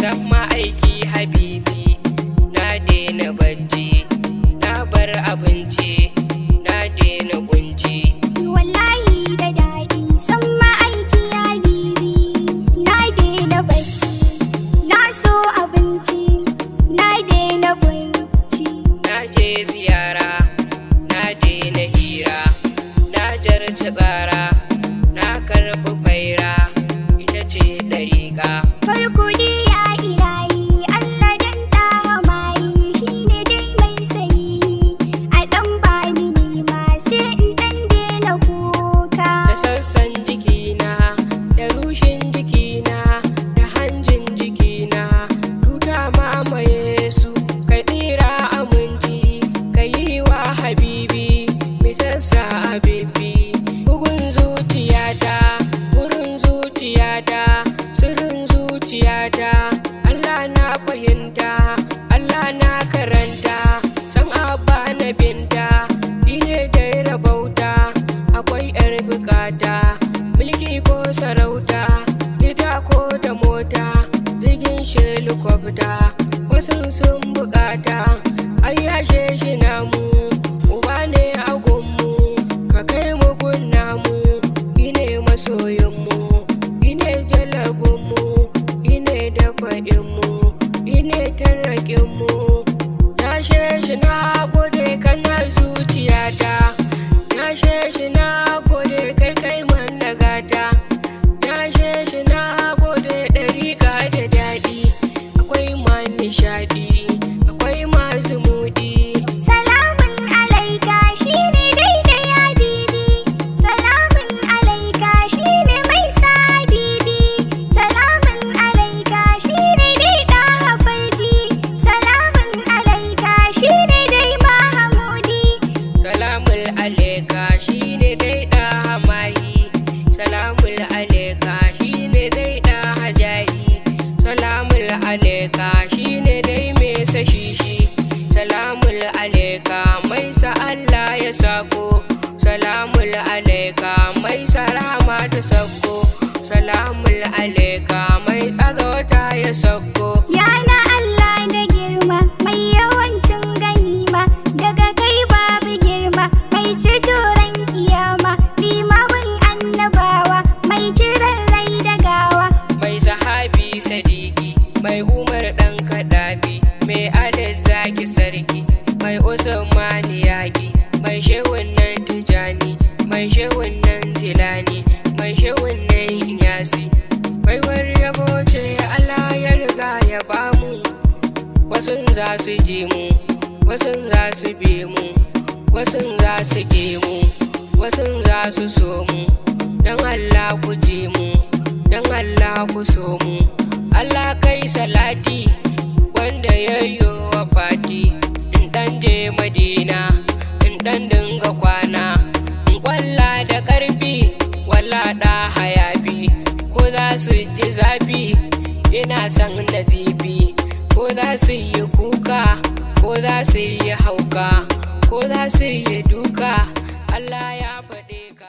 san ma'aiki habibi, na daina bacci, na bar abinci, na daina kunci. Wallahi da daɗi san ma'aiki habibi, na daina bacci, na so abinci, na daina kunci. Na je ziyara, na daina hira, na jarci tsara, na karɓi faira, ita ce ɗariƙa. Farko dai ya ilahi Allah dan ɗaha mayi, shine dai mai sayi a ɗan bani nima sai in ɗan daina kuka. Da sassan jikina, da rushin jikina, da hanjin jikina, duka mamaye su, ka tsira aminci, ka yi wa habibi, mai sassa habibi. Bugun zuciyata, wurin zuciyata, sirrin zuciyata, Allah na fahimta, Allah na karanta, san abba na binta, ile da rabauta, akwai yar bukata, mulki ko sarauta, gida ko da mota, jirgin shelikwafta, wasu sun bukata, ai yashe shi namu, uba ne a gunmu, ka kai mu gun namu, ine masoyinmu, ine jalabinmu, ine dafa'inmu, ine tarraƙinmu. Yashe shi na gode kana zuciyata, yashe shi na gode kai kai man nagata, yashe shi na gode ɗariƙa da daɗi, akwai ma nishaɗi, akwai ma zumuɗi. Salamun alaika shine daidai habibi, salamun alaika shine mai sa habibi, salamun alaika shine dai ɗaha fardi, salamun alaika shine dai mahamudi. Salamul alaika shine dai ɗaha mahi, salamul alaika shine dai ɗaha jahi, salamul alaika shine dai mai sashishi, salamul alaika mai sa Allah ya sako, salamul alaika mai sa rahama ta sako, salamul alaika mai ɗaga wata ya sako. Yana Allah da girma, mai yawancin ganima, daga kai babu girma, mai ceto ran kiyama, limamin annabawa, mai kiran rai da gawa. Mai sahabi sadiki, mai umar ɗan kaɗafi, mai alis zaki sarki, mai usmani yaƙi, mai shehun nan tijani, mai shehun nan jilani, mai shehun nan inyasi. Baiwar yabo ce Allah ya riga ya bamu, wasun za su ji mu, wasun za su bi mu, wasun za su ƙi mu, wasun za su so mu. Dan Allah ku ji mu, dan Allah ku so mu. Allah kai salati wanda ya yi wa fati, in ɗan je Madina, in ɗan dinga kwana, in kwalla da ƙarfi, walla ɗa hayabi, ko za su ji zafi, ina son nazifi, ko za su yi kuka, ko za su yi hauka, ko za su yi duka, Allah ya faɗe ka.